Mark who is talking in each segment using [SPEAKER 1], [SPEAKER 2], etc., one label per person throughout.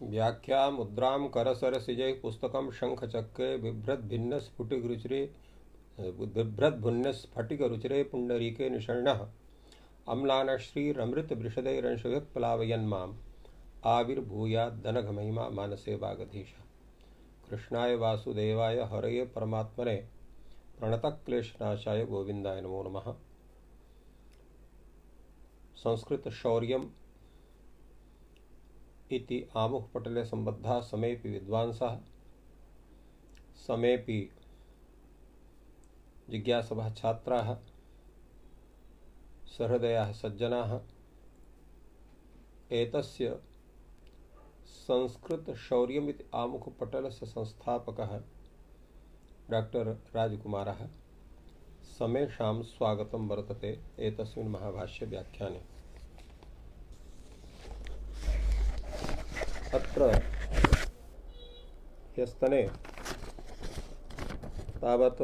[SPEAKER 1] व्याख्या मुद्रां करसरसिजै पुस्तकं शङ्खचक्रे बिभ्रद्भिन्नस्फटिकरुचिरे पुण्डरीके निषण्णः अम्लानश्रीरमृतवृषदैरंशभिः प्लावयन्माम् आविर्भूयाद्दनघमहिमा मानसे वागधीशः। कृष्णाय वासुदेवाय हरये परमात्मने प्रणतक्लेशनाशाय गोविन्दाय नमो नमः। संस्कृत शौर्यम् इति आमुखपटले सम्बद्धाः समेऽपि विद्वांसः समेऽपि जिज्ञासवः छात्राः सहृदयाः सज्जनाः एतस्य संस्कृत शौर्यम् इति आमुखपटलस्य संस्थापकः डॉक्टर राजकुमारः समेषां स्वागतं वर्तते एतस्मिन् महाभाष्य व्याख्याने। अत्र ह्यस्तने तावत्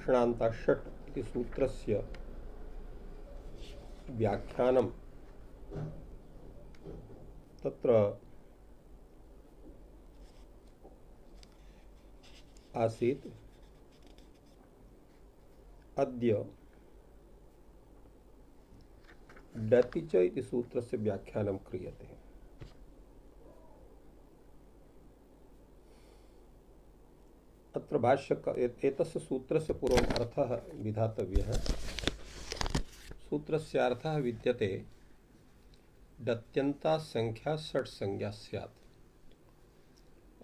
[SPEAKER 1] श्नान्ताषट् इति सूत्रस्य व्याख्यानं तत्र आसीत्। अद्य डतिच इति सूत्रस्य व्याख्यानं क्रियते। अत्र एतस्य सूत्रस्य पूर्वम् अर्थः विधातव्यः। सूत्रस्य अर्थः विद्यते डत्यन्ता संख्या षट् संज्ञा स्यात्,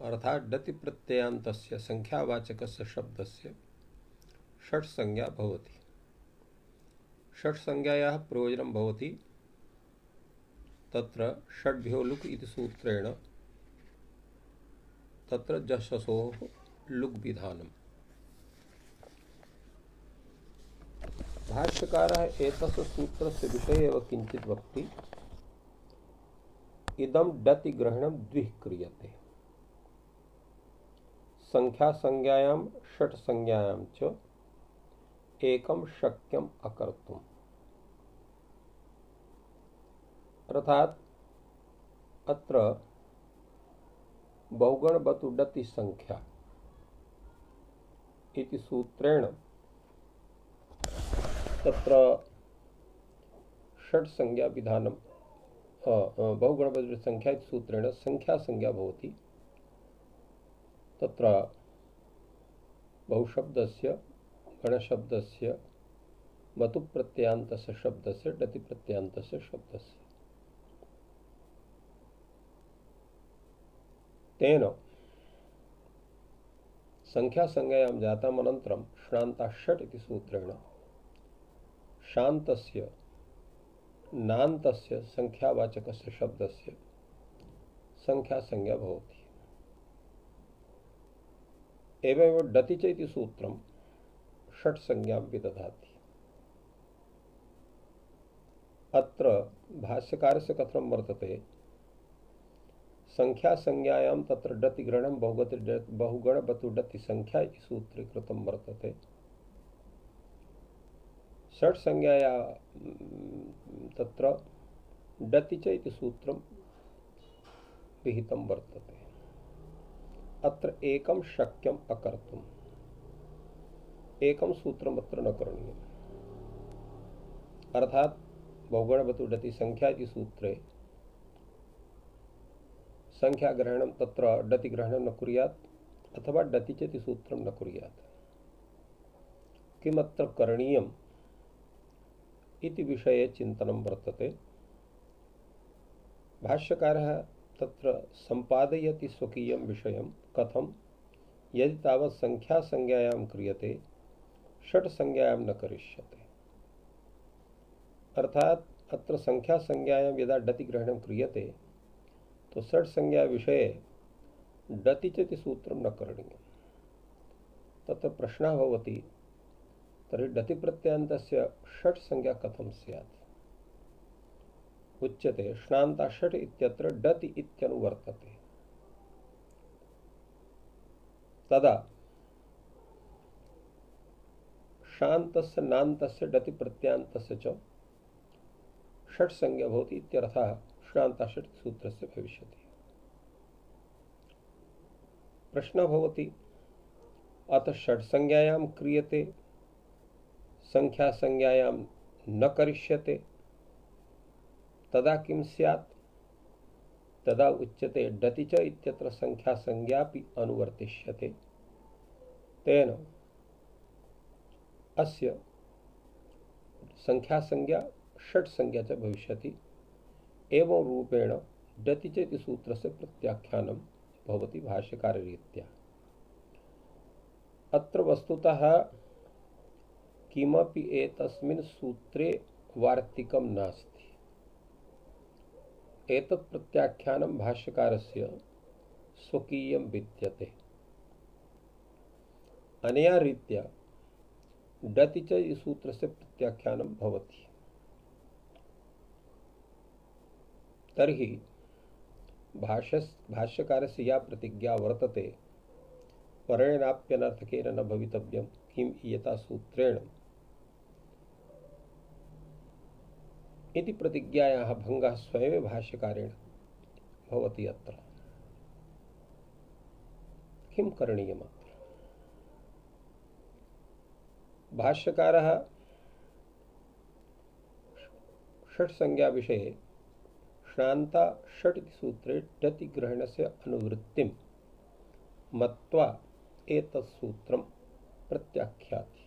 [SPEAKER 1] अर्थात् डति प्रत्ययान्तस्य संख्यावाचकस्य शब्दस्य षट् संज्ञा भवति। षट् संज्ञायाः प्रयोजनं भवति तत्र षड्भ्यो लुक् इति सूत्रेण तत्र जश्वसोः लुक् विधानम्। भाष्यकारः एतस्य सूत्रस्य विषये एव किञ्चित् वक्ति। इदं डति ग्रहणं द्विः क्रियते, संख्या संज्ञायां षट् संज्ञायां च एकं शक्यम् अकर्तुम्। अर्थात् अत्र बहुगणवतु डति संख्या इति सूत्रेण तत्र षट् संज्ञा विधानं बहुगणवतु संख्या इति सूत्रेण संख्या संज्ञा भवति। तत्र बहुशब्दस्य गणशब्दस्य मतु प्रत्ययान्तस्य शब्दस्य डति प्रत्ययान्तस्य शब्दस्य तेन संख्या संज्ञायां जाताम् अनन्तरं श्नान्ताषट् इति सूत्रेण शान्तस्य नान्तस्य संख्यावाचकस्य शब्दस्य संख्या संज्ञा भवति। एवमेव डति च इति सूत्रं षट् संज्ञां विदधाति। अत्र भाष्यकारस्य कथनं वर्तते, संख्या संज्ञायां तत्र डति ग्रहणं बहुगणवतु डति संख्या इति सूत्रे कृतं वर्तते। षट् संज्ञाया तत्र डति च इति सूत्रं विहितं वर्तते। अत्र एकं शक्यम् अकर्तुम्, एकं सूत्रम् अत्र न करणीयम्। अर्थात् बहुगणवतु डति संख्या इति सूत्रे संख्या ग्रहणं तत्र डति ग्रहणं न कुर्यात् अथवा डति च इति सूत्रं न कुर्यात्। किमत्र करणीयम् इति विषये चिन्तनं वर्तते। भाष्यकारः तत्र सम्पादयति स्वकीयं विषयं कथं, यदि तावत् संख्या संज्ञायां क्रियते षट् संज्ञायां न करिष्यते। अर्थात् अत्र संख्या संज्ञायां यदा डति ग्रहणं क्रियते तो षट् संज्ञा विषये डति च इति सूत्रं न करणीयम्। तत्र प्रश्नः भवति, तर्हि डति प्रत्ययान्तस्य षट् संज्ञा कथं स्यात्? उच्यते श्नान्ताषट् इत्यत्र डति इत्यनुवर्तते। तदा शान्तस्य नान्तस्य डति प्रत्ययान्तस्य च षट् संज्ञा भवति इत्यर्थः। श्रान्ताषट्सूत्रस्य भविष्यति। प्रश्नः भवति अथ षट्संज्ञायां क्रियते संख्यासंज्ञायां न करिष्यते तदा किं स्यात्? तदा उच्यते डति च इत्यत्र संख्यासंज्ञापि अनुवर्तिष्यते। तेन अस्य संख्यासंज्ञा षट्संज्ञा च भविष्यति। एवं रूपेण डति च इति सूत्रस्य प्रत्याख्यानं भवति भाष्यकाररीत्या। अत्र वस्तुतः किमपि एतस्मिन् सूत्रे वार्तिकं नास्ति। एतत् प्रत्याख्यानं भाष्यकारस्य स्वकीयं विद्यते। अनया रीत्या डति च इति सूत्रस्य प्रत्याख्यानं भवति। तर्हि भाष्यकारस्य या प्रतिज्ञा वर्तते परेणाप्यनर्थकेन न भवितव्यं किम् इयता सूत्रेण इति प्रतिज्ञायाः भङ्गः स्वयमेव भाष्यकारेण भवति। अत्र किं करणीयम्? अत्र भाष्यकारः षट्संज्ञा विषये श्रान्ता षट् इति सूत्रे डति ग्रहणस्य अनुवृत्तिं मत्वा एतत् सूत्रं प्रत्याख्याति।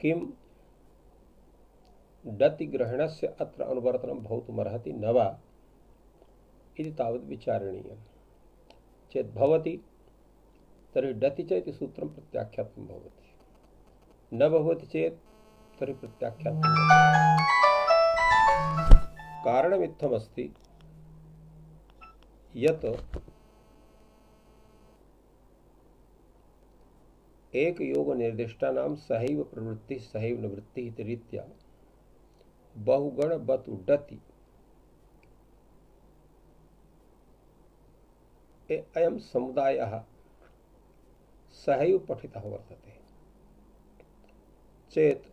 [SPEAKER 1] किं डति ग्रहणस्य अत्र अनुवर्तनं भवितुमर्हति न वा इति तावत् विचारणीयं। चेत् भवति तर्हि डति च इति सूत्रं प्रत्याख्यातं भवति, न भवति चेत् तर्हि प्रत्याख्यातं भवति। कारणमित्थमस्ति यत् एक योग निर्दिष्टानां सहैव प्रवृत्तिः सहैव निवृत्तिः इति रीत्या बहुगण बतु डति अयं समुदायः सहैव पठितः वर्तते चेत्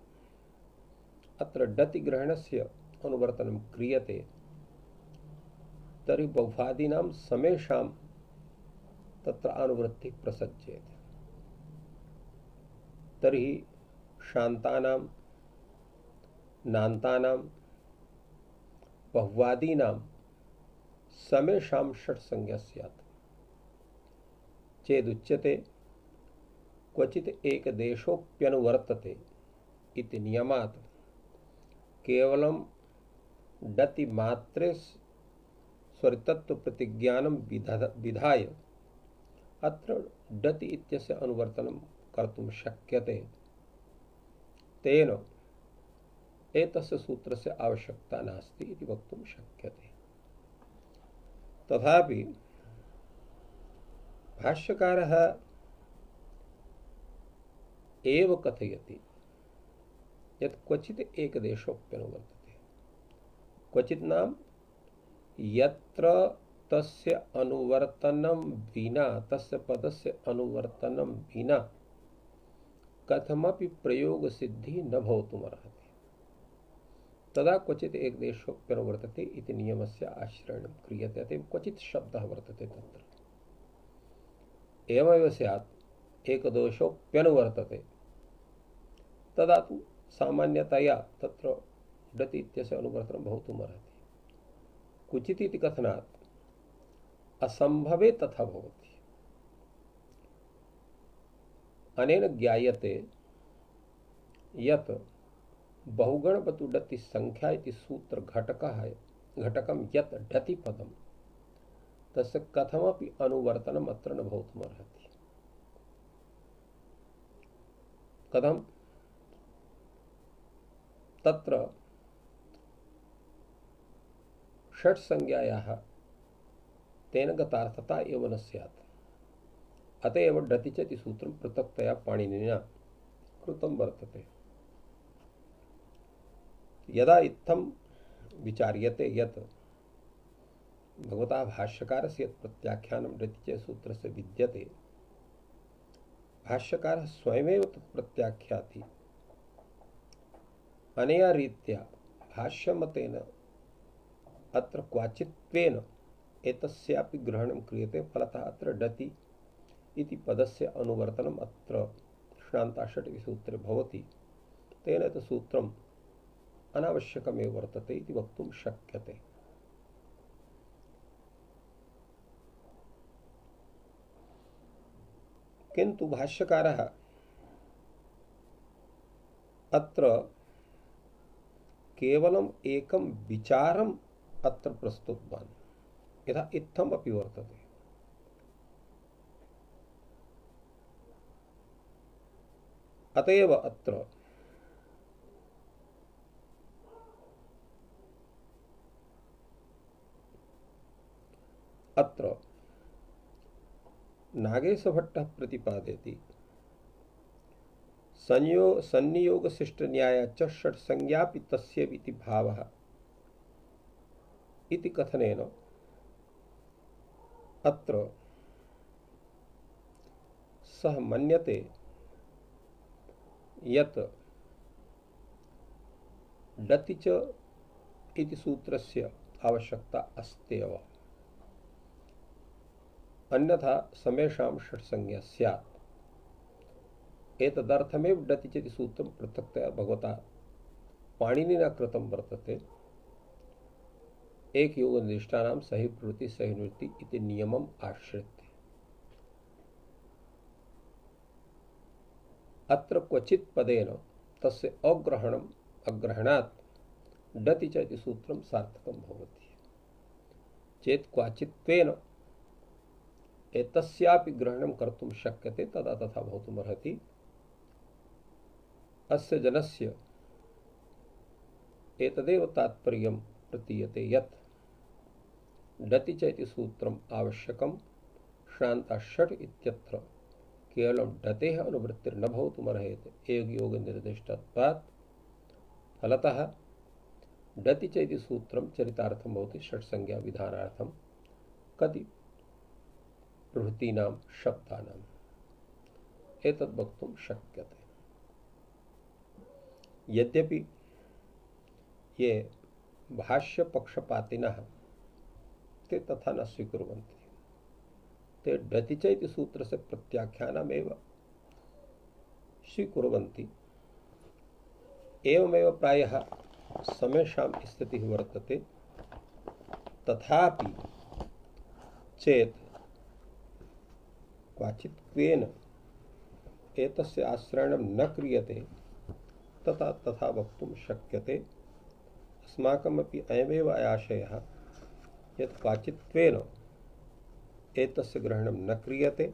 [SPEAKER 1] अत्र डति ग्रहणस्य अनुवर्तनं क्रियते तर्हि बहुवादीनां समेषां तत्र अनुवृत्तिः प्रसज्येत। तर्हि शान्तानां नान्तानां बहुवादीनां समेषां षट्संज्ञा स्यात्। चेदुच्यते क्वचित् एकदेशोऽप्यनुवर्तते इति नियमात् केवलं डति मात्रे स्वरितत्व प्रतिज्ञानं विधाय अत्र डति इत्यस्य अनुवर्तनं कर्तुं शक्यते। तेन एतस्य सूत्रस्य आवश्यकता नास्ति इति वक्तुं शक्यते। तथापि भाष्यकारः एव कथयति यत् क्वचित् एकदेशोऽप्यनुवर्तते। क्वचित् नाम यत्र तस्य अनुवर्तनं विना, तस्य पदस्य अनुवर्तनं विना कथमपि प्रयोग सिद्धि न भवितुमर्हति तदा क्वचित् एकदेशोऽप्यनुवर्तते इति नियमस्य आश्रयणं क्रियते। अतएव क्वचित् शब्दः वर्तते तत्र। एवमेव स्यात् एकदेशोऽप्यनुवर्तते तदा तु सामान्यतया तत्र डति इत्यस्य अनुवर्तनं भवितुमर्हति। क्वचित् इति कथनात् असंभवे तथा भवति। अनेन ज्ञायते यत् बहुगणवतु डति संख्या इति सूत्र घटकं यत् डति पदं तस्य कथमपि अनुवर्तनम् अत्र न भवितुमर्हति। कथं? तत्र षट् संज्ञायाः तेन गतार्थता एव न स्यात्। अतएव डति च इति सूत्रं पृथक्तया पाणिनिना कृतं वर्तते। यदा इत्थं विचार्यते यत् भगवता भाष्यकारस्य यत् प्रत्याख्यानं डति च सूत्रस्य विद्यते, भाष्यकारः स्वयमेव तत् प्रत्याख्याति। अनया रीत्या भाष्यमतेन अत्र क्वाचित्वेन एतस्यापि ग्रहणं क्रियते, फलतः अत्र डति इति पदस्य अनुवर्तनम् अत्र श्रान्ताषट् इति सूत्रे भवति। तेन एतत् सूत्रम् अनावश्यकमेव वर्तते इति वक्तुं शक्यते। किन्तु भाष्यकारः अत्र केवलम् एकं विचारम् अत्र प्रस्तुतवान्, यथा इत्थम् अपि वर्तते। अतएव अत्र नागेशभट्टः प्रतिपादयति सन्नियोगशिष्टन्याया च षट्संज्ञापि तस्येति भावः इति कथनेन अत्र सः मन्यते यत् डति च इति सूत्रस्य आवश्यकता अस्त्येव, अन्यथा समेषां षट्संज्ञा स्यात्। एतदर्थमेव डति च इति सूत्रं पृथक्तया भगवता पाणिनिना कृतं वर्तते। एकयोगनिष्ठानां सहि प्रवृत्ति सहि निवृत्ति इति नियमम् आश्रित्य। अत्र क्वचित् पदेन तस्य अग्रहणात् डति च इति सूत्रं सार्थकं भवति। चेत् क्वाचित्वेन एतस्यापि ग्रहणं कर्तुं शक्यते, तदा तथा भवितुमर्हति। अस्य जनस्य एतदेव तात्पर्यं प्रतीयते यत् डति च इति सूत्रम् आवश्यकं श्रान्ताषट् इत्यत्र केवलं डतेः अनुवृत्तिर्न भवितुमर्हति एकयोगनिर्दिष्टत्वात्। फलतः डति च इति सूत्रं चरितार्थं भवति षट्संज्ञा विधानार्थं कति प्रभृतीनां शब्दानाम्। एतद् वक्तुं शक्यते। यद्यपि ये भाष्यपक्षपातिनः ते तथा न स्वीकुर्वन्ति, ते डति च इति सूत्रस्य प्रत्याख्यानमेव स्वीकुर्वन्ति। एवमेव प्रायः समेषां स्थितिः वर्तते। तथापि चेत् क्वाचित्वेन एतस्य आश्रयणं न क्रियते, तथा वक्तुं शक्यते। अस्माकमपि अयमेव आशयः यत् क्वाचित्वेन एतस्य ग्रहणं न क्रियते,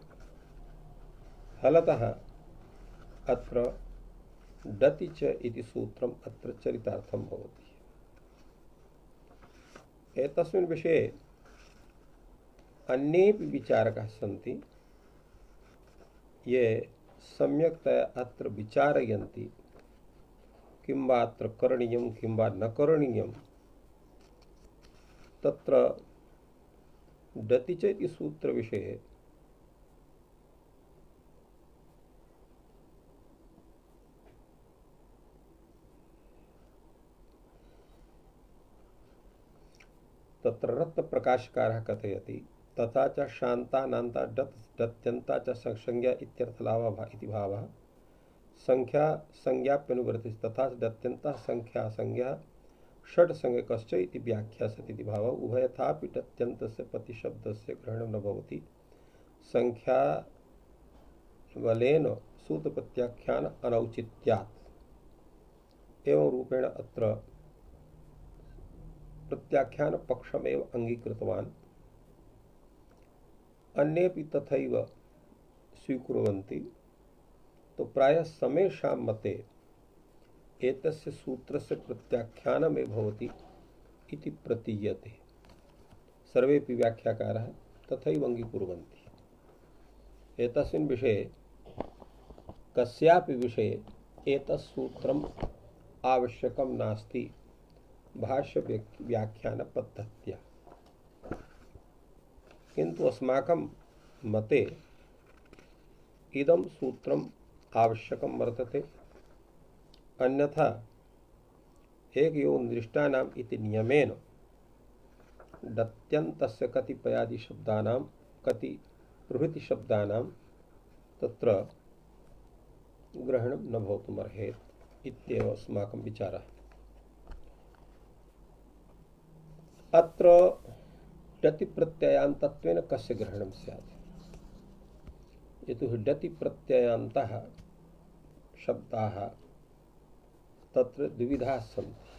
[SPEAKER 1] फलतः अत्र डति च इति सूत्रम् अत्र चरितार्थं भवति। एतस्मिन् विषये अन्येपि विचारकाः सन्ति, ये सम्यक्तया अत्र विचारयन्ति किं वा अत्र करणीयं किं वा न करणीयं। तत्र डति च इति सूत्रविषये तत्र रत्नप्रकाशकारः कथयति तथा च शान्तानान्ता डत्यन्ता च संज्ञा इत्यर्थलाभः इति भावः संख्या संज्ञाप्यनुवर्तिः तथा डत्यन्तः संख्या संज्ञा षट् संज्ञकश्च इति व्याख्या सति इति भावः उभयथापि डत्यन्तस्य प्रतिशब्दस्य ग्रहणं न भवति संख्या बलेन सूतप्रत्याख्यान अनौचित्यात्। एवं रूपेण अत्र प्रत्याख्यान पक्षमेव अंगीकृतवान्। अन्येपि तथैव स्वीकुर्वन्ति। तो प्रायः समेषां मते एतस्य सूत्रस्य प्रत्याख्यानमेव भवति इति प्रतीयते। सर्वेपि व्याख्याकारः तथैव अंगीकुर्वन्ति। एतस्मिन् विषये कस्यापि विषये एतत् सूत्रम् आवश्यकं नास्ति भाष्य व्याख्यान पद्धत्या, किन्तु अस्माकं मते इदं सूत्रम् आवश्यकं वर्तते। अन्यथा एकयोनिष्ठानाम् इति नियमेन डत्यन्तस्य कतिपयादि शब्दानां कति प्रभृति शब्दानां तत्र ग्रहणं न भवितुमर्हेत् इत्येव अस्माकं विचारः। अत्र डति प्रत्ययान्तत्वेन कस्य ग्रहणं स्यात्? यतोहि डति प्रत्ययान्तः शब्दाः तत्र द्विविधाः सन्ति,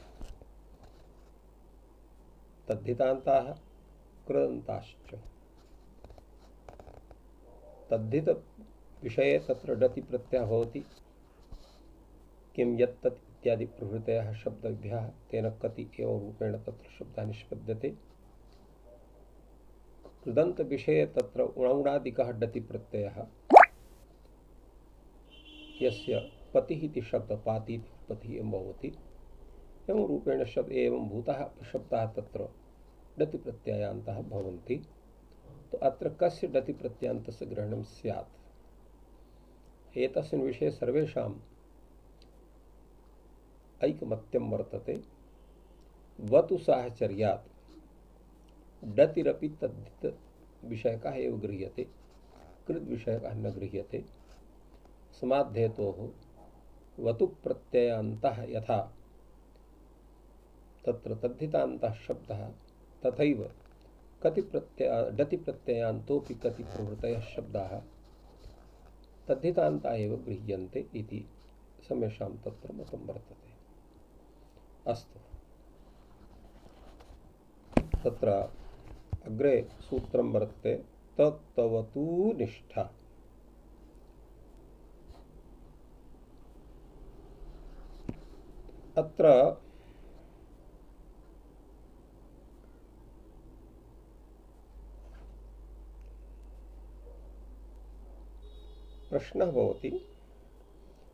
[SPEAKER 1] तद्धितान्ताः कृदन्ताश्च। तद्धित विषये तत्र डति प्रत्ययः भवति, किं यत्तत् इत्यादि प्रभृतयः शब्देभ्यः तेन कति एवं रूपेण तत्र शब्दः निष्पद्यते। कृदन्त विषये तत्र उणादिकः डति प्रत्ययः, यस्य पतिः इति शब्द पाति पतिः एवं भवति, एवं रूपेण शब्द एवं भूतः शब्दाः तत्र डति प्रत्ययान्तः भवन्ति। तो अत्र कस्य डति प्रत्ययान्तस्य ग्रहणं स्यात्? एतस्मिन् विषये सर्वेषाम् ऐकमत्यं वर्तते। वतु साहचर्यात् डतिरपि तद्धित विषयकः एव गृह्यते, कृद विषयकः न गृह्यते। समाद्धेतोः वतु प्रत्ययान्तः यथा तत्र तद्धितान्तः शब्दः तथैव डति प्रत्ययान्तोऽपि कति प्रभृतयः शब्दाः तद्धितान्ता एव गृह्यन्ते इति समेषां तत्र मतं वर्तते। अस्तु, तत्र अग्रे सूत्रं वर्तते तत्तवतु निष्ठा। अत्र प्रश्नः भवति,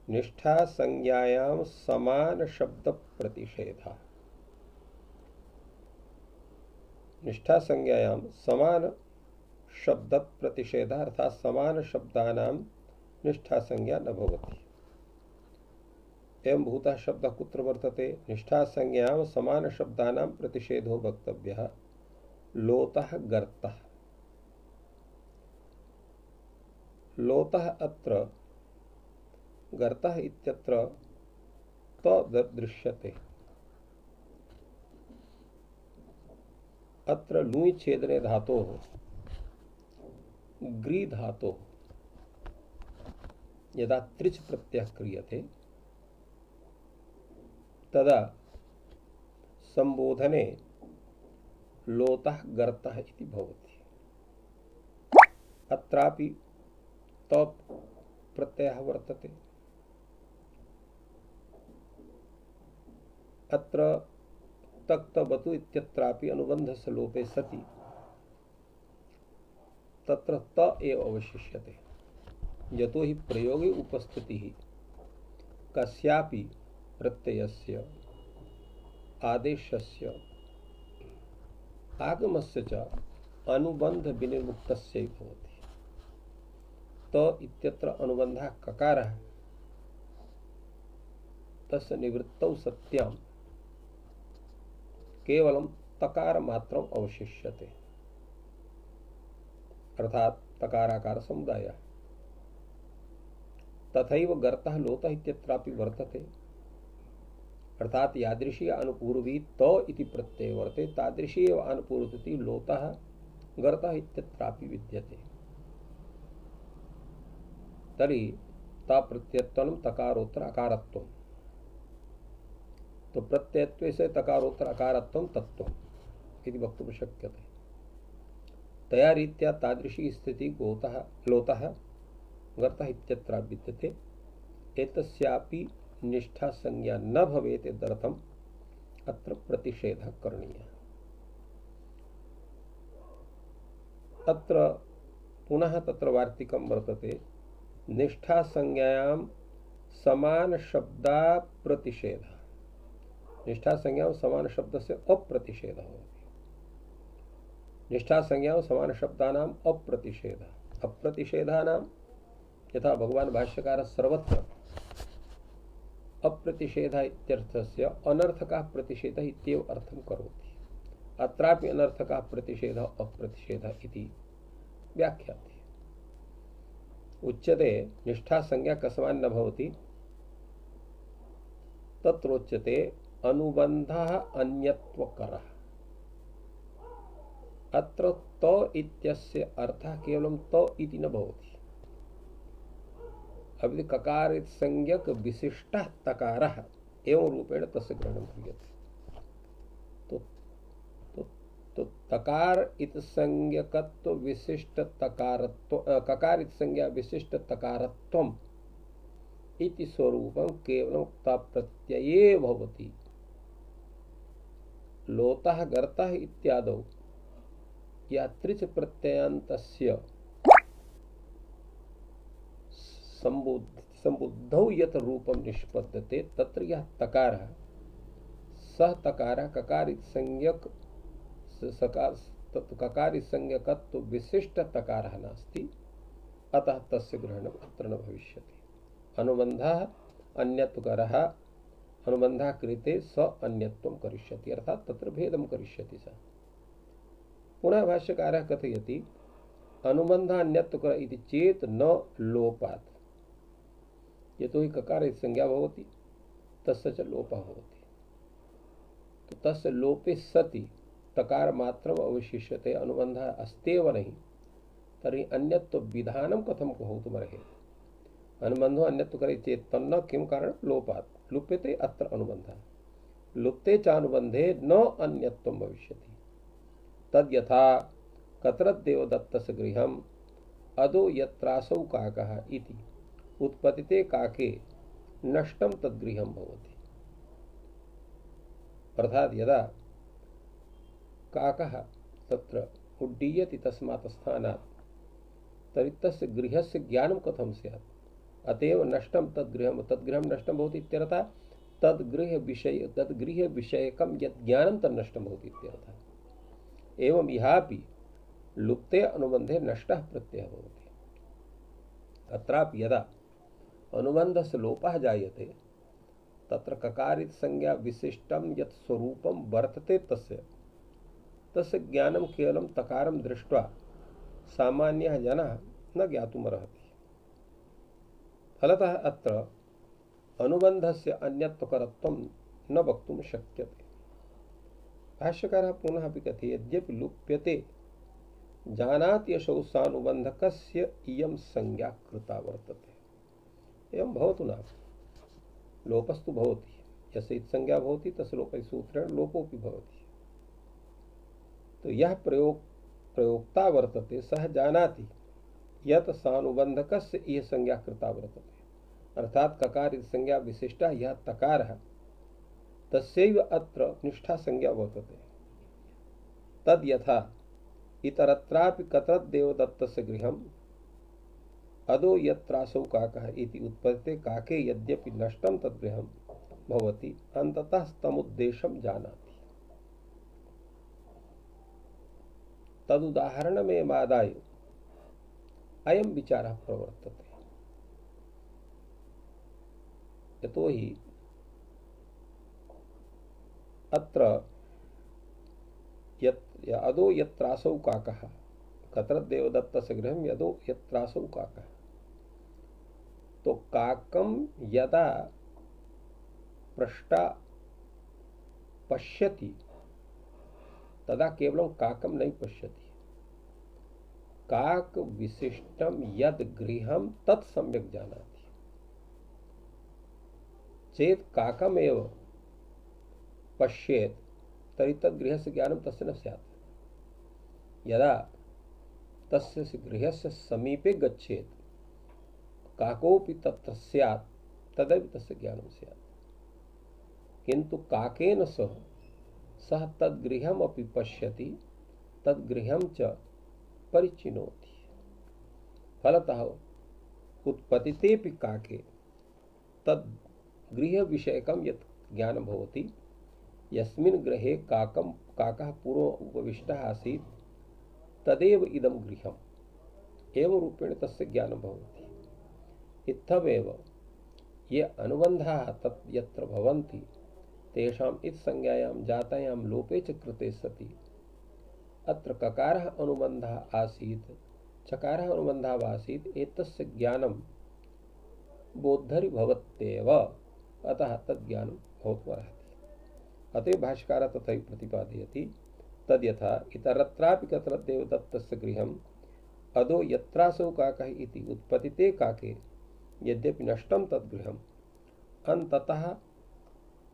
[SPEAKER 1] निष्ठा संज्ञायां समान शब्द प्रतिषेधः। निष्ठा संज्ञायां समान शब्द प्रतिषेधः अर्थात समान शब्दानां निष्ठा संज्ञा न भवति। एवं भूतः शब्दः कुत्र वर्तते? निष्ठा संज्ञायां समान शब्दानां प्रतिषेधो वक्तव्यः। लोतः गर्तः। लोतः अत्र गर्तः इत्यत्र त दृश्यते। अत्र लुञ् छेदने धातोः ग्री धातोः यदा त्रिच प्रत्ययः क्रियते तदा संबोधने लोतः गर्तः इति भवति। अत्रापि तत् प्रत्ययः वर्तते। अत्र तक्तवतु इत्यत्रापि अनुबन्धस्य लोपे सति तत्र त एव अवशिष्यते। यतो हि प्रयोगे उपस्थितिः कस्यापि प्रत्ययस्य आदेशस्य आगमस्य च अनुबन्ध विनिर्मुक्तस्य भवति। त इत्यत्र अनुबन्धः ककारः, तस्य निवृत्तौ सत्यां केवलं तकार मात्रम् अवशिष्यते, अर्थात तकाराकार समुदायः। तथैव गर्तः लोतः इत्यत्रापि वर्तते, अर्थात यादृशी अनुपूर्वी त इति प्रत्यय वर्तते तादृशी एव अनुपूर्वति लोतः गर्तः इत्यत्रापि विद्यते। तर्हि ता प्रत्ययत्वं तकारोत्तर अकारत्वं, तो प्रत्ययत्वे से तकारोत्तर अकारत्वं तत्त्वम् इति वक्तुं शक्यते। तया रीत्या तादृशी स्थिति लोतः गर्तः इत्यत्र विद्यते। एतस्यापि निष्ठा संज्ञा न भवेत् इत्यर्थम् अत्र प्रतिषेधः करणीयः। अत्र पुनः तत्र वार्तिकं वर्तते, निष्ठा संज्ञायां समान शब्दा प्रतिषेधः। निष्ठा संज्ञायां समान शब्दस्य अप्रतिषेधः भवति। निष्ठा संज्ञायां समान शब्दानाम् अप्रतिषेधः। अप्रतिषेधानां यथा भगवान् भाष्यकारः सर्वत्र अप्रतिषेधः इत्यर्थस्य अनर्थकः प्रतिषेधः इत्येव अर्थं करोति। अत्रापि अनर्थकः प्रतिषेधः अप्रतिषेधः इति व्याख्याते। उच्यते निष्ठा संज्ञा कस्मान् न भवति तत्रोच्यते अनुबन्धः अन्यत्वकरः। अत्र त इत्यस्य अर्थः केवलं त इति न भवति। अभी ककार संज्ञक विशिष्टः तकारः एवं रूपेण तस्य ग्रहणं क्रियते। तो तकार इत संज्ञकत्व विशिष्ट तकारत्व ककार इत संज्ञा विशिष्ट तकारत्वम् इति स्वरूपं केवलं तप्रत्यये भवति। लोतः गर्तः इत्यादौ यात्रिच प्रत्ययान्तस्य संबुद्धौ यत् रूपं निष्पद्यते तत्र यः तकारः सः तकारः ककारित संज्ञक ककारित संज्ञकत्व विशिष्ट तकारः नास्ति, अतः तस्य ग्रहणम् अत्र न भविष्यति। अनुबन्धः अन्यत्वकरः अनुबन्धः कृते स अन्यत्वं करिष्यति, अर्थात तत्र भेदं करिष्यति सः। पुनः भाष्यकारः कथयति अनुबन्धः अन्यत्वकर इति चेत् न लोपात्, यतोहि ककार संज्ञा भवति तस्य च लोपः भवति। तो तस्य लोपे सति तकार मात्रम् अवशिष्यते, अनुबन्धः अस्त्येव नहीं, तर्हि अन्यत्व विधानं कथं भवितुमर्हति। अनुबन्धो अन्यत्वकरे चेत् तन्न किं कारणं लोपात् लुप्यते अत्र अनुबन्धः, लुप्ते च अनुबन्धे न अन्यत्वं भविष्यति। तद्यथा कतरद्देवदत्तस्य गृहम् अदो यत्रासौ काकः इति उत्पतिते काके नष्टं तद्गृहं भवति। अर्थात यदा काकः तत्र उड्डीयति तस्मात् स्थानात् तर्हि तस्य गृहस्य ज्ञानं कथं स्यात्, अतएव नष्टं तद्गृहं नष्टं भवति इत्यर्थः। तद्गृह विषयकं यत् ज्ञानं तन्नष्टं भवति इत्यर्थः। एवं इहापि लुप्ते अनुबन्धे नष्टः प्रत्ययः भवति। अत्रापि यदा अनुबन्धस्य लोपः जायते तत्र ककारित संज्ञा विशिष्टं यत् स्वरूपं वर्तते तस्य ज्ञानं केवलं तकारं दृष्ट्वा सामान्यः जनः न ज्ञातुमर्हति। फलतः अत्र अनुबन्धस्य अन्यत्वकरत्वं न वक्तुं शक्यते। भाष्यकारः पुनः अपि कथयति यद्यपि लुप्यते जानाति यशौ सानुबन्धकस्य इयं संज्ञा कृता वर्तते। एवं भवतु नाम लोपस्तु भवति, यस्य संज्ञा भवति तस्य लोपै सूत्रेण लोपोऽपि भवति। तो यह प्रयोक्ता वर्तते सः जानाति यत् सानुबन्धकस्य इह संज्ञा कृता वर्तते, अर्थात ककारित संज्ञा विशिष्टा यह तकारः तस्यैव अत्र निष्ठा संज्ञा वर्तते। तद् यथा इतरत्रापि कतरद्देवदत्तस्य गृहम् अदो यत्रासौ काकः इति उत्पत्ते काके यद्यपि नष्टं तद्गृहं भवति अन्ततः तमुद्देशं जानाति। तदुदाहरणमेवादाय अयं विचारः प्रवर्तते। यतोहि अत्र अदो यत्रासौ काकः कतरद्देवदत्तस्य गृहं यदो यत्रासौ काकः, तो काकं यदा पृष्ठा पश्यति तदा केवलं काकं नहीं पश्यति, काक विशिष्टं यद् गृहं तत् सम्यक् जानाति। चेत् काकमेव पश्येत् तर्हि तद्गृहस्य ज्ञानं तस्य न स्यात्। यदा तस्य गृहस्य समीपे गच्छेत् काकोऽपि तत्र स्यात् तदैव तस्य ज्ञानं स्यात्। किन्तु काकेन सह तद्गृहमपि पश्यति, तद्गृहं च परिचिनोति। फलतः उत्पतितेऽपि काके तद्गृहविषयकं यत् ज्ञानं भवति, यस्मिन् गृहे काकः पूर्वम् उपविष्टः आसीत् तदेव इदं गृहम् एवं रूपेण तस्य ज्ञानं भवति। इत्थमेव ये अनुबन्धाः तत् यत्र भवन्ति तेषाम् इत्संज्ञायां जातायां लोपे च कृते सति अत्र ककारः अनुबन्धः आसीत् चकारः अनुबन्धः आसीत् एतस्य ज्ञानं बोद्धरि भवत्येव अतः तद्ज्ञानं भवत्वर्हति। अतः भाष्यकारः तथैव प्रतिपादयति तद्यथा इतरत्रापि कत्र देवदत्तस्य गृहम् अदो यत्रासौ काकः इति उत्पतिते काके यद्यपि नष्टं तद्गृहम् अन्ततः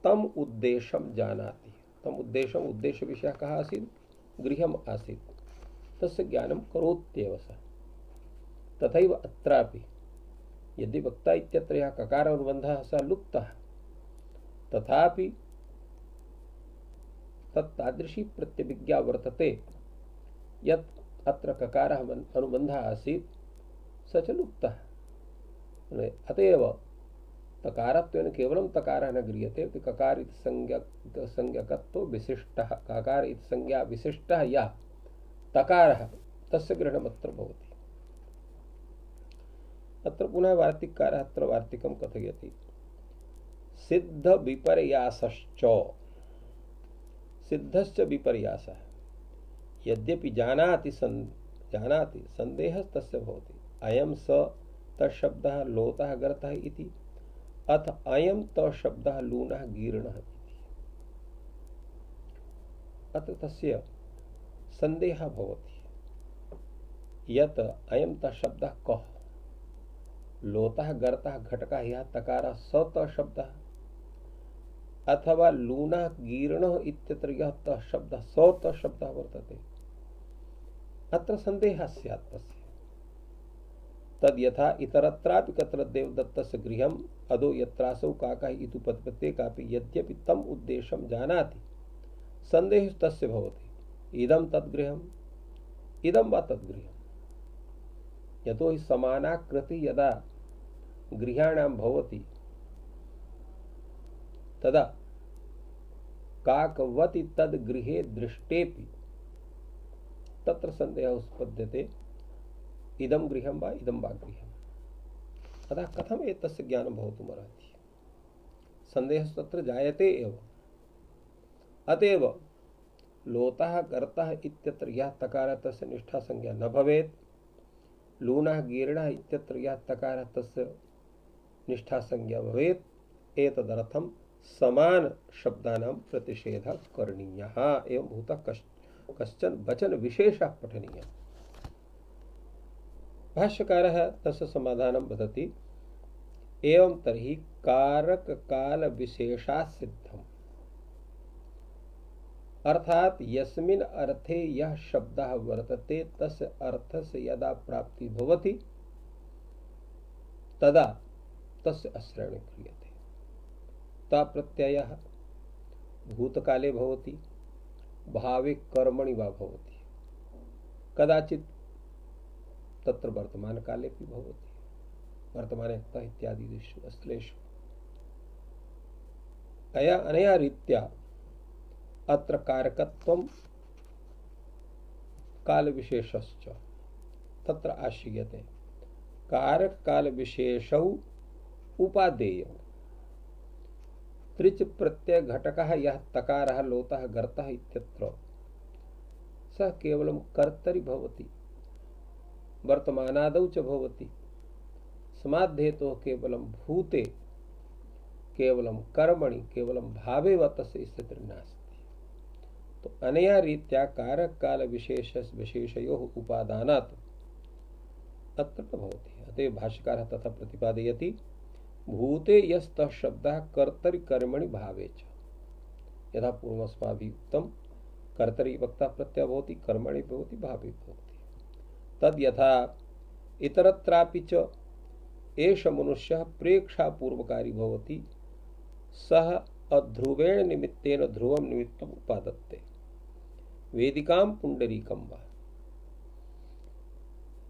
[SPEAKER 1] तम उद्देश्यं जानाति। तम उद्देश्यम् उद्देश्य विषयः कः आसीत्? गृहम् आसीत्। तस्य ज्ञानं करोत्येव सः। तथैव अत्रापि यदि वक्ता इत्यत्र यः ककार अनुबन्धः सः लुप्तः तथापि तत्तादृशी प्रत्यभिज्ञा वर्तते यत् अत्र ककारः अनुबन्धः आसीत् स च लुप्तः। अतएव तकारत्वेन केवलं तकारः न गृह्यते। ककार इति संज्ञकत्व विशिष्टः ककार इति संज्ञा विशिष्टः यः तकारः तस्य ग्रहणमत्र भवति। अत्र पुनः वार्तिककारः अत्र वार्तिकं कथयति सिद्ध विपर्यासश्च। सिद्धश्च विपर्यासः यद्यपि जानाति संदेहः तस्य भवति। अयं स तशब्दः लोतः गर्तः इति अथ अयं तशब्दः लूनः गीर्णः इति। अत्र तस्य संदेहः भवति यत् अयं तशब्दः कः लोतः गर्तः घटकः यः तकारः स तशब्दः अथवा लूनः गीर्णः इत्यत्र यः तशब्दः स तशब्दः वर्तते। अत्र संदेहः स्यात् तस्य। तद्यथा इतरत्रापि कत्र देवदत्तस्य गृहम् अदो यत्रासौ काकः इति उपपत्ते कापि यद्यपि तम उद्देश्यं जानाति संदेहः तस्य भवति इदं तद्गृहम् इदं वा तद्गृहम्। यतो हि समानाकृतिः यदा गृहाणां भवति तदा काकवति तद्गृहे दृष्टेपि तत्र संदेहः उत्पद्यते इदं गृहं वा इदं वा गृहम्। अतः कथम् एतस्य ज्ञानं भवितुमर्हति? संदेहः तत्र जायते एव। अतएव लोतः कर्तः इत्यत्र यः तकारः तस्य निष्ठा संज्ञा न भवेत्। लूनः गीर्णः इत्यत्र यः तकारः तस्य निष्ठा संज्ञा भवेत्। एतदर्थं समान शब्दानां प्रतिषेधः करणीयः एवं भूतः कश्चन वचन विशेषः पठनीयः। भाष्यकारः तस्य समाधानं वदति एवं तर्हि कारक काल विशेषात् सिद्धम्। अर्थात यस्मिन् अर्थे यः शब्दः वर्तते तस्य अर्थस्य यदा प्राप्ति भवति तदा तस्य आश्रयणं क्रियते। ता प्रत्ययः भूतकाले भवति भावे कर्मणि वा भवति कदाचित् तत्र वर्तमानकाले अपि भवति वर्तमाने इत्यादिषु स्थलेषु। अनया रीत्या अत्र कारकत्वं कालविशेषश्च तत्र आश्रियते। कारक कालविशेषौ उपादेयौ त्रिच प्रत्यय घटकः यः तकारः लोतः गर्तः इत्यत्र सः केवलं कर्तरि भवति वर्तमानादौ च भवति। समाध्येतोः केवलं भूते केवलं कर्मणि केवलं भावे वा तस्य स्थितिर्नास्ति। तो अनया रीत्या कारक काल विशेषयोः उपादानात् अत्र न भवति। अतः भाष्यकारः तथा प्रतिपादयति भूते यस्तः शब्दः कर्तरि कर्मणि भावे च। यथा पूर्वमस्माभिः उक्तं कर्तरि वक्ता प्रत्यय भवति कर्मणि भवति भावे भवति। तद् यथा इतरत्रापि च एष मनुष्यः प्रेक्षापूर्वकारी भवति सः अध्रुवेण निमित्तेन ध्रुवं निमित्तम् उपादत्ते वेदिकां पुंडरीकं वा।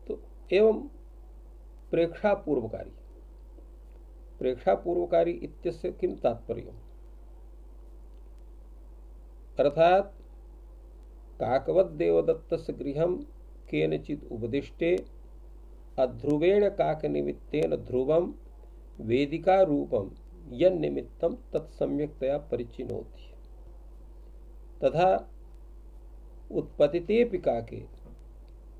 [SPEAKER 1] तो एवं प्रेक्षापूर्वकारी इत्यस्य किं तात्पर्यम्? अर्थात काकवत् देवदत्तस्य गृहं केनचित् उपदिष्टे अध्रुवेण काकनिमित्तेन ध्रुवं वेदिका रूपं यन्निमित्तं तत्सम्यक्तया परिचिनोति। तथा उत्पतितेऽपि काके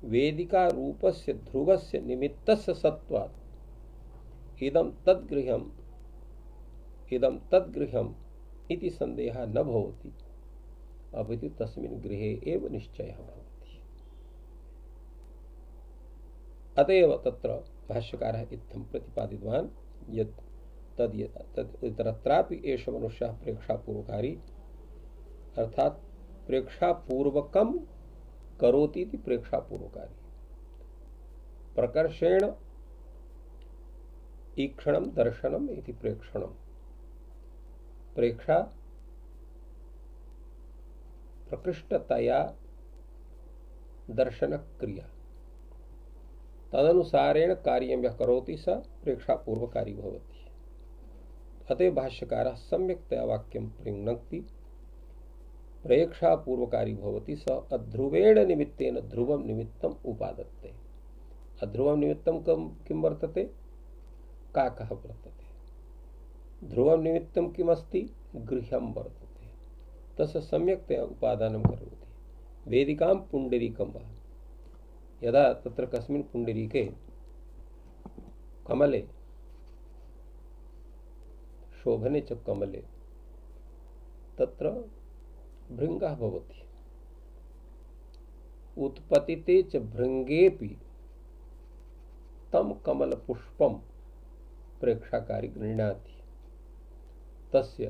[SPEAKER 1] वेदिका रूपस्य ध्रुवस्य निमित्तस्य सत्वात् इदं तद्गृह्यम् इति संदेहः न भवति, अपितु तस्मिन् गृहे एव निश्चयः भवति। अतएव तत्र भाष्यकारः इत्थं प्रतिपादितवान् यत् तत्रापि एष मनुष्यः प्रेक्षापूर्वकारी, अर्थात प्रेक्षापूर्वकम करोति इति प्रेक्षापूर्वकारी, प्रकर्षेण ईक्षणं दर्शनम इति प्रेक्षणम। प्रेक्षा प्रकृष्टतया दर्शन क्रिया, तदनुसारेण कार्यं यः करोति स प्रेक्षापूर्वकारी भवति। अतः भाष्यकारः सम्यक्तया वाक्यं प्रयुनक्ति प्रेक्षापूर्वकारी भवति स अध्रुवेण निमित्तेन ध्रुवं निमित्तम् उपादत्ते। अध्रुवं निमित्तं किं वर्तते? काकः वर्तते। ध्रुवं निमित्तं किमस्ति? गृह्यं वर्तते। तस्य सम्यक्तया उपादानं करोति। वेदिकां पुण्डरीकं वा, यदा तत्र कस्मिन् पुण्डरीके कमले शोभने च कमले तत्र भृङ्गः भवति, उत्पतिते च भृङ्गेऽपि तं कमलपुष्पं प्रेक्षाकारी गृह्णाति तस्य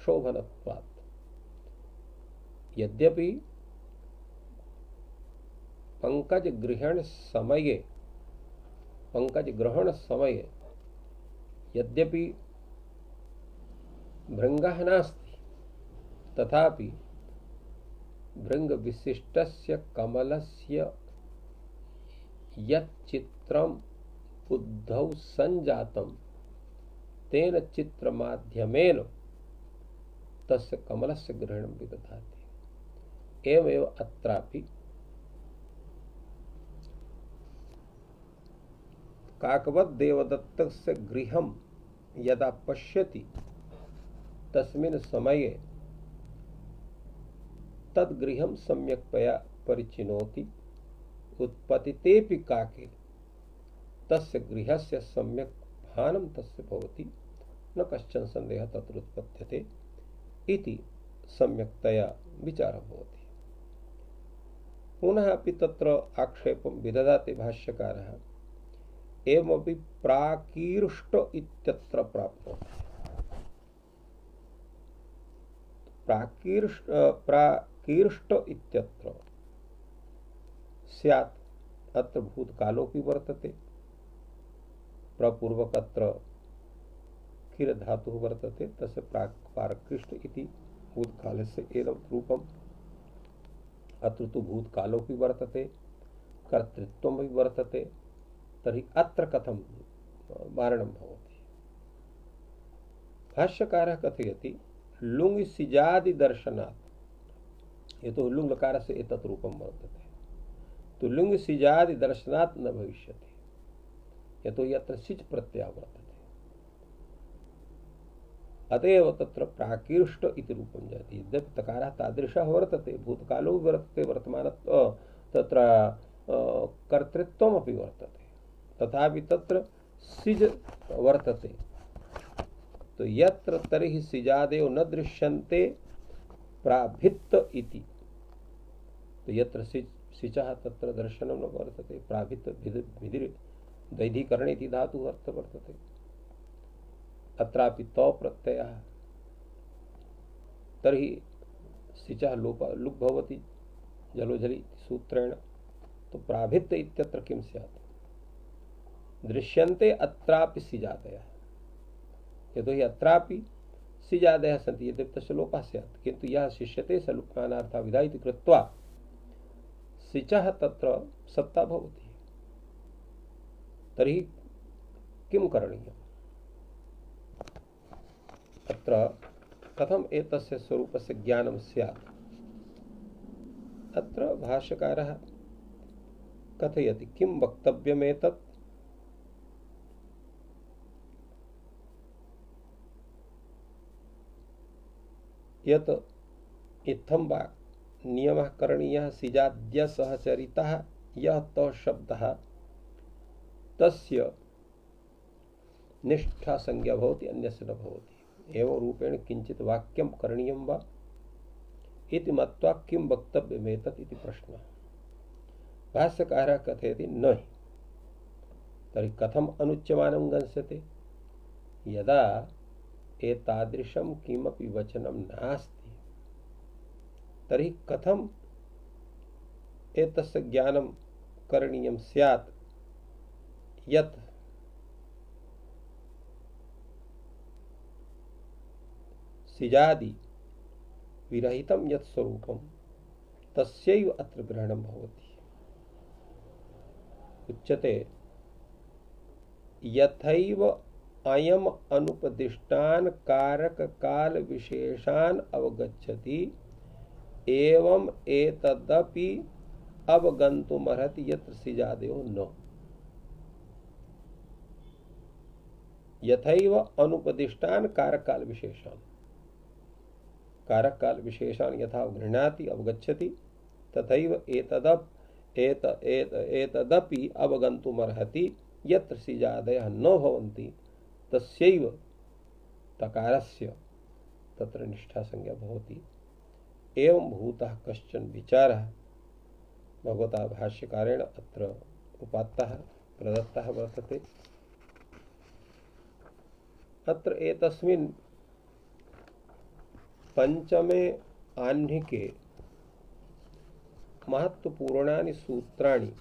[SPEAKER 1] शोभनत्वात्। यद्यपि पंकजग्रहण समये यद्यपि भृङ्गः नास्ति, तथापि भृङ्गविशिष्टस्य कमलस्य यत् चित्रं बुद्धौ संजातं तेन चित्रमाध्यमेन तस्य कमलस्य ग्रहणं विदधाति। एवमेव अत्रापि काकवत् देवदत्तस्य गृहं यदा पश्यति तस्मिन् समये तद्गृहं सम्यक्तया परिचिनोति। उत्पतितेऽपि काके तस्य गृहस्य सम्यक् भानं तस्य भवति, न कश्चन संदेहः तत्र उत्पद्यते इति सम्यक्तया विचारः भवति। पुनः अपि तत्र आक्षेपं विदधाति भाष्यकारः, एवमपि प्राकीर्ष्ट इत्यत्र प्राप्नोति। प्राकीर्ष्ट इत्यत्र स्यात् अत्र भूतकालोऽपि वर्तते, प्रपूर्वक अत्र किर धातुः वर्तते, तस्य प्राकृष्ट इति भूतकालस्य एवं रूपम्। अत्र तु भूतकालोऽपि वर्तते, कर्तृत्वमपि वर्तते, तर्हि अत्र कथं वारणं भवति? भाष्यकारः कथयति लुङ् सिजादि दर्शनात्, यतो लुङ् लकारस्य एतत् रूपं वर्तते, तो लुङ् सिजादि दर्शनात् न भविष्यति, यतो यत्र सिच् प्रत्ययः वर्तते। अतएव तत्र प्राकीर्ष्ट इति रूपं जाति। यद्यपि तकारः तादृशः वर्तते, भूतकालो वर्तते, वर्तमान तत्र कर्तृत्वमपि वर्तते, तथापि तत्र सिज वर्तते। तो यत्र तर्हि सिजादेव न दृश्यन्ते प्राभित्त इति, तो यत्र सिचः तत्र दर्शनं न वर्तते। प्राभित्त विधिर दैधिकरणे इति धातुः अर्थ वर्तते। अत्रापि तौ प्रत्ययः, तर्हि सिचः लुक् भवति जलोझलि सूत्रेण, तो प्राभित्त इत्यत्र किं स्यात्? दृश्यन्ते अत्रापि सिजादयः, यतोहि अत्रापि सिजादयः सन्ति, यद्यपि तस्य लोपः स्यात्, किन्तु यः शिष्यते स लुप्मानार्थः विधा इति कृत्वा सिचः तत्र सत्ता भवति। तर्हि किं करणीयम्? अत्र कथम् एतस्य स्वरूपस्य ज्ञानं स्यात्? अत्र भाष्यकारः कथयति किं वक्तव्यमेतत्। यत् इत्थं वा नियमः करणीयः सिजाद्य सहचरितः यः तो शब्दः तस्य निष्ठा संज्ञा भवति अन्यस्य न भवति। एवं रूपेण किंचित वाक्यं करणीयं वा इति मत्वा किं वक्तव्यमेतत् इति प्रश्नः। भाष्यकारः कथयति न हि। तर्हि कथम् अनुच्यमानं गम्यते? यदा एतादृशं किमपि वचनं नास्ति तर्हि कथम् एतस्य ज्ञानं करणीयं स्यात् यत् सिजादि विरहितं यत् स्वरूपं तस्यैव अत्र ग्रहणं भवति। उच्यते यथैव अयम अनुपदिष्टान कारक काल विशेषान अवगच्छति एवं एतदपि अवगन्तुमर्हति यत्र सिजादयो न। यथैव अनुपदिष्टान कारक काल विशेषान, कारक काल विशेषान यथा गृह्णाति अवगच्छति तथैव एतदपि अवगन्तुमर्हति यत्र सिजादयः न भवन्ति तस्यैव तकारस्य तत्र निष्ठा संज्ञा भवति। एवं भूतः कश्चन विचारः भगवता भाष्यकारेण अत्र उपात्तः प्रदत्तः वर्तते। अत्र एतस्मिन् पंचमे आह्निके महत्वपूर्णानि सूत्राणि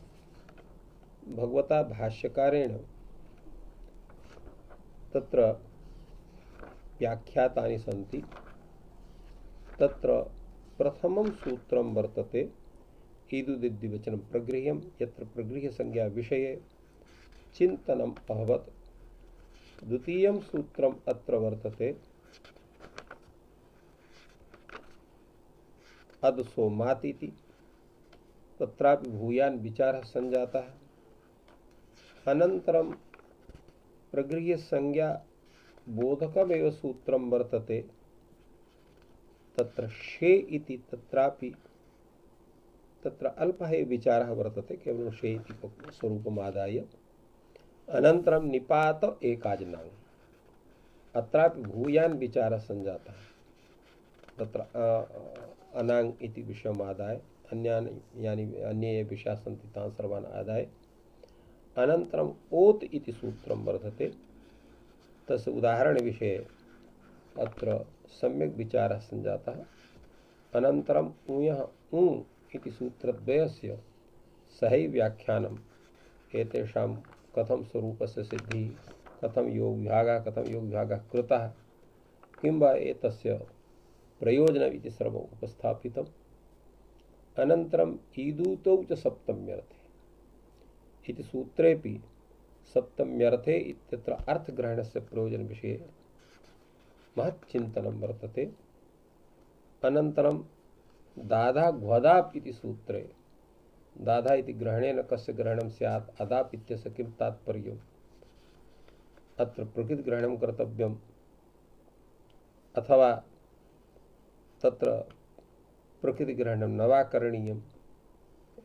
[SPEAKER 1] भगवता भाष्यकारेण तत्र व्याख्यातानि सन्ति। तत्र प्रथमं सूत्रं वर्तते ईदुदिद्दिवचनं प्रगृह्यं यत्र प्रगृह्य संज्ञा विषये चिन्तनम् अभवत्। द्वितीयं सूत्रम् अत्र वर्तते अदसोमातीति, तत्रापि भूयान् विचारः संजातः। अनन्तरं प्रगृह्य संज्ञा बोधकमेव सूत्रं वर्तते तत्र शे इति, तत्रापि तत्र अल्पः एव विचारः वर्तते केवलं शे इति स्वरूपमादाय। अनन्तरं निपात एकाजनाङ्, अत्रापि भूयान् विचारः संजातः तत्र अनाङ् इति विषयमादाय अन्ये ये विषयाः सन्ति तान् सर्वान् आदाय। अनन्तरम् ओत् इति सूत्रं वर्तते, तस्य उदाहरणविषये अत्र सम्यक् विचारः संजातः। अनन्तरम् ऊयः ऊ इति सूत्रद्वयस्य सहैव व्याख्यानम् एतेषां कथं स्वरूपस्य सिद्धिः, कथं योगविभागः कृतः, किं वा एतस्य प्रयोजनम् इति सर्वम् उपस्थापितम्। अनन्तरम् ईदूतौ च सप्तम्यर्थे इति सूत्रेपि सप्तम्यर्थे इत्यत्र अर्थग्रहणस्य प्रयोजनविषये महच्चिन्तनं वर्तते। अनन्तरं दाधा घ्वदाप् इति सूत्रे दाधा इति ग्रहणेन कस्य ग्रहणं स्यात्, अदाप् इत्यस्य किं तात्पर्यम्, अत्र प्रकृतिग्रहणं कर्तव्यम् अथवा तत्र प्रकृतिग्रहणं न वा करणीयम्,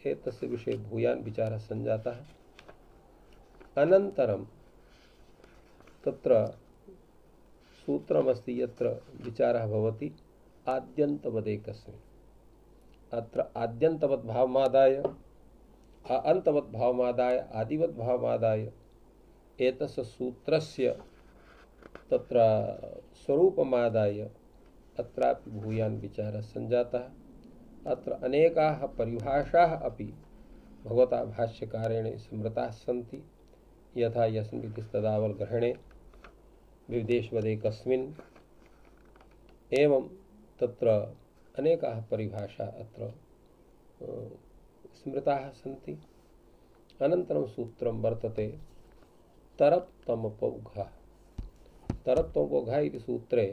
[SPEAKER 1] एतस्य विषये भूयान् विचारः संजातः। अनन्तरं तत्र सूत्रमस्ति यत्र विचारः भवति आद्यन्तवदेकस्मिन्, अत्र आद्यन्तवद्भावमादाय अन्तवद्भावमादाय आदिवद्भावमादाय एतस्य सूत्रस्य तत्र स्वरूपमादाय अत्रापि भूयान् विचारः संजातः। अत्र अनेकाः परिभाषाः अपि भगवता भाष्यकारेण स्मृताः सन्ति, यथा यस्मिस्तदावल्ग्रहणे विदेशवदेकस्मिन्, एवं तत्र अनेकाः परिभाषाः अत्र स्मृताः सन्ति। अनन्तरं सूत्रं वर्तते तरप्तमपौघः। तरप्तमपौघः इति सूत्रे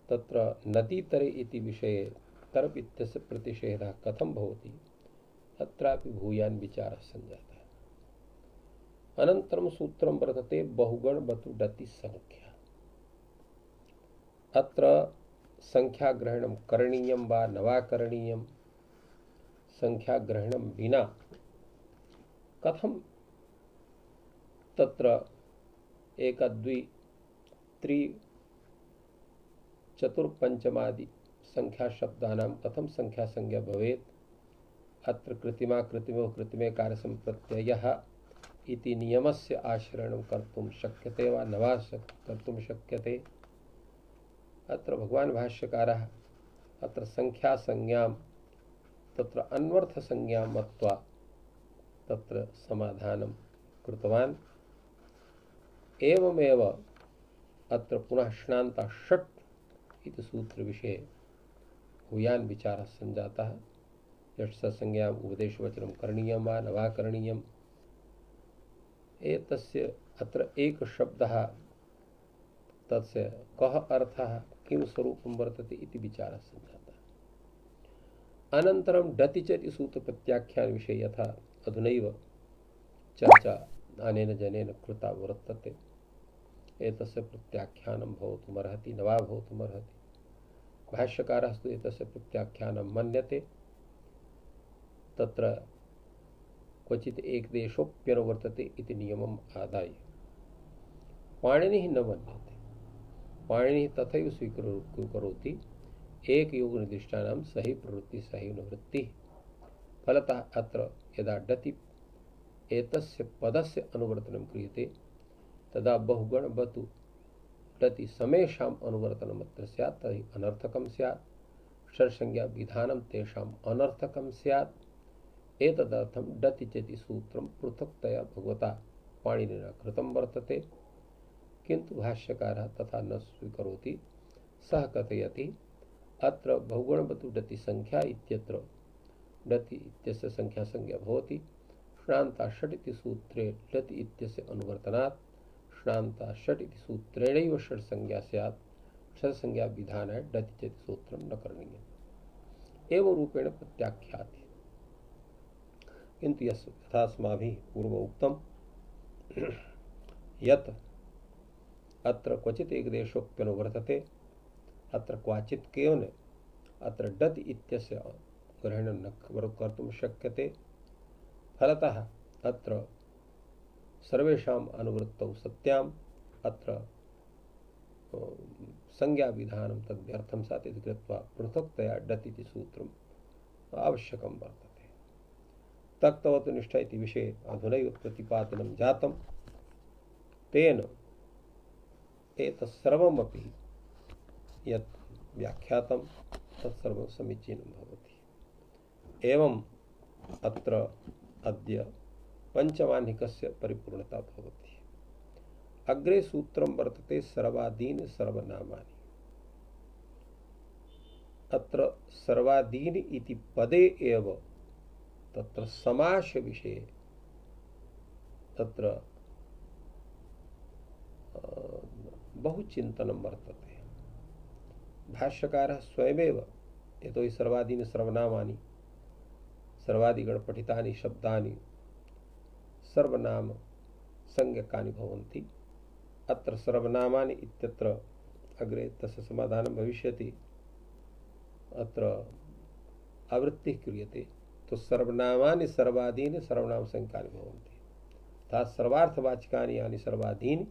[SPEAKER 1] तत्र नदीतरे इति विषये तरप् इत्यस्य प्रतिषेधः कथं भवति, अत्रापि भूयान् विचारः संजातः। अनन्तरं सूत्रं वर्तते बहुगण बतु डति संख्या। अत्र संख्याग्रहणं करणीयं वा न वा करणीयं, संख्याग्रहणं विना कथं तत्र एक द्वि त्रि चतुर्पञ्चमादि संख्याशब्दानां कथं संख्यासंज्ञा भवेत्। अत्र कृत्रिमा कृत्रिमो कृत्रिमे कार्यसम्प्रत्ययः इति नियमस्य आचरणं कर्तुं शक्यते वा न वा कर्तुं शक्यते। अत्र भगवान् भाष्यकारः अत्र संख्यासंज्ञां तत्र अन्वर्थसंज्ञां मत्वा तत्र समाधानं कृतवान्। एवमेव अत्र पुनः श्नान्ता षट् इति सूत्रविषये भूयान् विचारः सञ्जातः। यत्संज्ञाम् उपदेशवचनं करणीयं वा न वा करणीयम्। एतस्य अत्र एक शब्दः तस्य कः अर्थः किं स्वरूपं वर्तते इति विचारः सञ्जातः। अनन्तरं डति च इति सूत्रप्रत्याख्यानविषये यथा अधुनैव चर्चा अनेन जनेन कृता वर्तते, एतस्य प्रत्याख्यानं भवितुमर्हति न वा भवितुमर्हति। भाष्यकारस्तु एतस्य प्रत्याख्यानं मन्यते। तत्र क्वचित् एकदेशोऽप्यनुवर्तते इति नियमम् आदाय पाणिनिः न मन्यते। पाणिनिः तथैव स्वीकरोति एकयोगनिर्दिष्टानां सहि प्रवृत्ति सहि निवृत्तिः। फलतः अत्र यदा डति एतस्य पदस्य अनुवर्तनं क्रियते तदा बहुगणवतु डति समेषाम् अनुवर्तनम् अत्र स्यात्, तर्हि अनर्थकं स्यात्। षट्संज्ञा विधानं तेषाम् अनर्थकं स्यात्। एतदर्थं डति चेति सूत्रं पृथक्तया भगवता पाणिनिना कृतं वर्तते, किन्तु भाष्यकारः तथा न स्वीकरोति। सः कथयति अत्र बहुगुणवतु डति संख्या इत्यत्र डति इत्यस्य संख्यासंज्ञा भवति। श्नान्ता षट् इति सूत्रे डति इत्यस्य अनुवर्तनात् श्नान्ता षट् इति सूत्रेणैव षट्संज्ञा स्यात्। षट्संज्ञा विधानाय डति चेति सूत्रं न करणीयम्। एवं रूपेण प्रत्याख्याति। किन्तु यथा अस्माभिः पूर्व उक्तं यत् अत्र क्वचित् एकदेशोऽप्यनुवर्तते, अत्र क्वचित् केवल अत्र डति इत्यस्य ग्रहणं न कर्तुं शक्यते। फलतः अत्र सर्वेषाम् अनुवृत्तौ सत्याम् अत्र संज्ञाविधानं तद्व्यर्थं स्यात् इति कृत्वा पृथक्तया डति इति सूत्रम् आवश्यकं वर्तते। तक्तवतु निष्ठा इति विषये अधुनैव प्रतिपादनं जातं। तेन एतत्सर्वमपि यत् व्याख्यातं तत्सर्वं समीचीनं भवति। एवम् अत्र अद्य पञ्चमाह्निकस्य परिपूर्णता भवति। अग्रे सूत्रं वर्तते सर्वादीनि सर्वनामानि। अत्र सर्वादीनि इति पदे एव तत्र समास विषये तत्र बहु चिन्तनं वर्तते। भाष्यकारः स्वयमेव यतोहि सर्वादीनि सर्वनामानि सर्वादिगणपठितानि शब्दानि सर्वनाम संज्ञकानि भवन्ति। अत्र सर्वनामानि इत्यत्र अग्रे तस्य समाधानं भविष्यति। अत्र आवृत्तिः क्रियते तो सर्वनामानि सर्वादीनि सर्वनाम संज्ञकानि भवन्ति। अर्थात् सर्वार्थवाचकानि यानि सर्वादीनि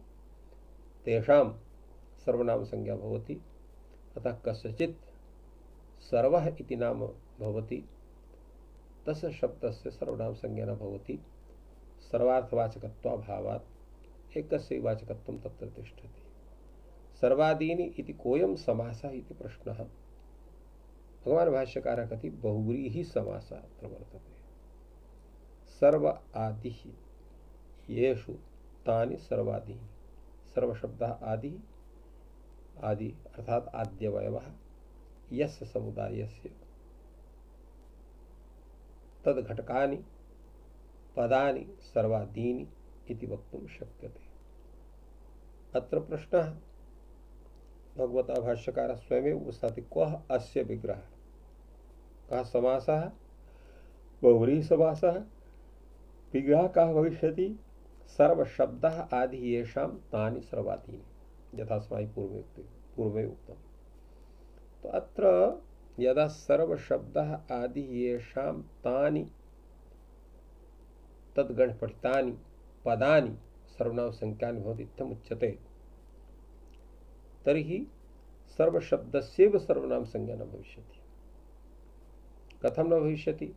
[SPEAKER 1] तेषां सर्वनाम संज्ञा भवति। अतः कस्यचित् सर्वः इति नाम भवति, तस्य शब्दस्य सर्वनाम संज्ञा न भवति। सर्वार्थवाचकत्वाभावात् एकस्य वाचकत्वं तत्र तिष्ठति। सर्वादीनि इति कोऽयं समासः इति प्रश्नः। भगवान् भाष्यकारः कथि बहुव्रीहि समासः अत्र वर्तते। सर्व आदिः येषु तानि सर्वादीनि। सर्वशब्दः आदि आदि अर्थात् आद्यवयवः यस्य समुदायस्य तद्घटकानि पदानि सर्वादीनि इति वक्तुं शक्यते। अत्र प्रश्नः भगवता भाष्यकारः स्वयमेव उपस्थाति क्वः अस्य विग्रहः, कः समासः, बहुव्रीहि समासः, विग्रहः कः भविष्यति। सर्वशब्दः आदि येषां तानि सर्वादीनि, यथा अस्माभिः पूर्वे उक्तम्। तो अत्र यदा सर्वशब्दः आदि येषां तानि तद्गणपठितानि पदानि सर्वनाम संज्ञानि भवन्ति इत्थमुच्यते तर्हि सर्वशब्दस्यैव सर्वनाम संज्ञा न भविष्यति। कथं न भविष्यति?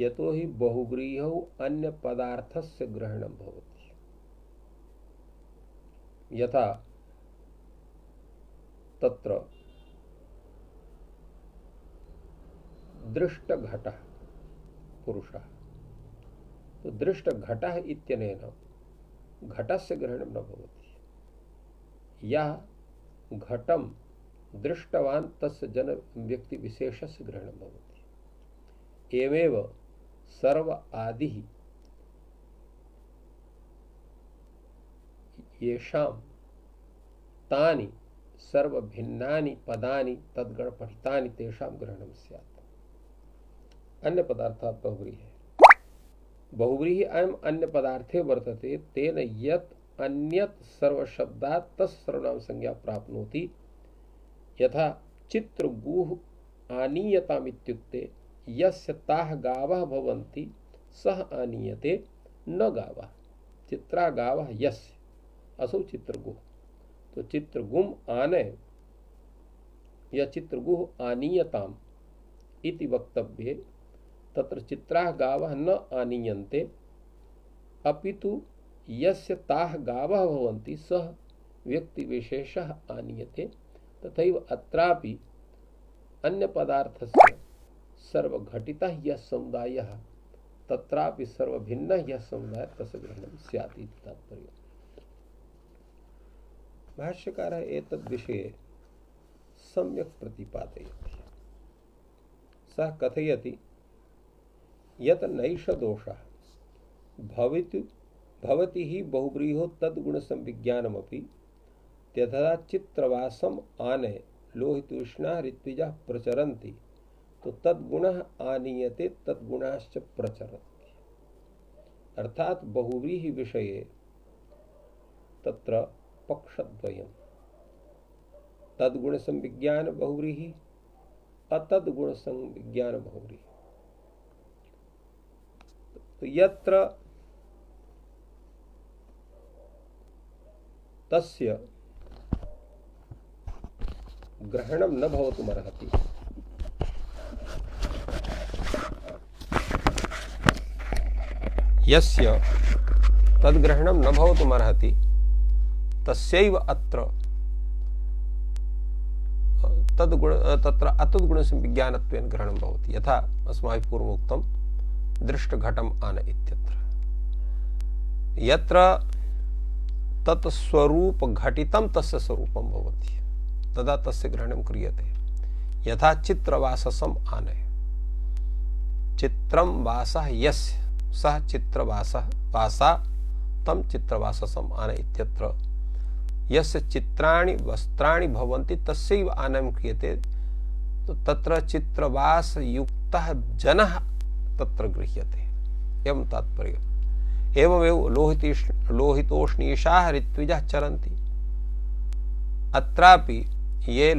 [SPEAKER 1] यतो हि बहुव्रीहौ अन्य पदार्थस्य ग्रहणं भवति। यथा तत्र दृष्टघटः पुरुषः, तो दृष्टघटः इत्यनेन घटस्य ग्रहणं न भवति। यः घटं दृष्टवान् तस्य जन व्यक्ति विशेषस्य ग्रहणं भवति। एवमेव सर्व आदिः येषां तानि सर्वभिन्नानि पदानि तद्गणपठितानि तेषां ग्रहणं स्यात्। अन्य पदार्थात् बहुव्रीहि बहुव्रीहि अयम् अन्य पदार्थे वर्तते तेन यत् अन्यत् सर्वशब्दात् तस्य सर्वनाम संज्ञा प्राप्नोति। यथा चित्रगुः आनीयताम् इत्युक्ते यस्य ताः गावः भवन्ति सः आनीयते न गावः। चित्रा गावः यस्य असौ चित्रगुः, तो चित्रगुम् आनय या चित्रगुः आनीयताम् इति वक्तव्ये तत्र चित्राः गावः न आनीयन्ते अपितु यस्य ताः गावः भवन्ति सः व्यक्तिविशेषः आनीयते। तथैव अत्रापि अन्य पदार्थस्य सर्वघटितः यः समुदायः तत्रापि सर्वभिन्नः यः समुदायः तस्य ग्रहणं स्यात् इति तात्पर्यम्। भाष्यकारः एतद्विषये सम्यक् प्रतिपादयति। सः कथयति यत् नैष दोषः भवति हि बहुव्रीहो तद्गुणसंविज्ञानमपि यथा चित्रवासम् आनय लोहितोष्णाः ऋत्विजाः प्रचरन्ति तो तद्गुणः आनीयते तद्गुणाश्च प्रचरन्ति। अर्थात बहुव्रीहि विषये तत्र पक्षद्वयम्, तद्गुणसंविज्ञान बहुव्रीहि अतद्गुणसंविज्ञान बहुव्रीहि। तो यत्र तस्य ग्रहणं न भवितुमर्हति यस्य तद्ग्रहणं न भवितुमर्हति तस्यैव अत्र तत्र अतद्गुणसंविज्ञानत्वेन ग्रहणं भवति। यथा अस्माभिः पूर्वमुक्तं दृष्टघटम् आन इत्यत्र यत्र तत् स्वरूप घटितं तस्य स्वरूपं भवति तदा तस्य ग्रहणं क्रियते। यथा चित्रवाससम् आनय, चित्रं वासः यस्य सः चित्रवासः वासा तं चित्रवाससम् आनय इत्यत्र यस्य चित्राणि वस्त्राणि भवन्ति तस्यैव आनयनं क्रियते। तो तत्र चित्रवास युक्तः जनः तत्र गृह्यते एवं तात्पर्यम्। एवमेव लोहितोष्णीषाः ऋत्विजाः चरन्ति। अत्रापि ये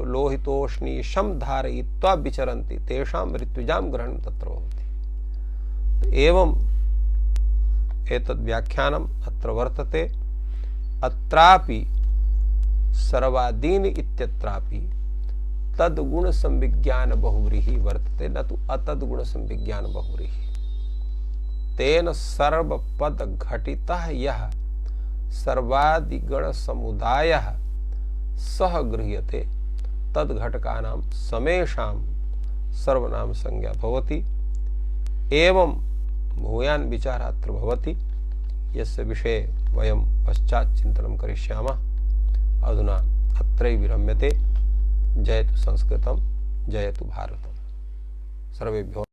[SPEAKER 1] लोहितोष्णीशं धारयित्वा विचरन्ति तेषां ऋत्विजां ग्रहणं तत्र भवति। एवम् एतद् व्याख्यानम् अत्र वर्तते। अत्रापि सर्वादीनि इत्यत्रापि तद्गुणसंविज्ञान बहुव्रीहि वर्तते न तु अतद्गुणसंविज्ञान बहुव्रीहि। तेन सर्वपद घटितः यः सर्वादिगण समुदायः सह गृह्यते तद्घटकानां समेषां सर्वनाम संज्ञा भवति। एवं भूयान् विचारः अत्र भवति यस्य विषये वयं पश्चात् चिन्तनं करिष्यामः। अधुना अत्रैव विरम्यते। जयतु संस्कृतं, जयतु भारतम्। सर्वेभ्यो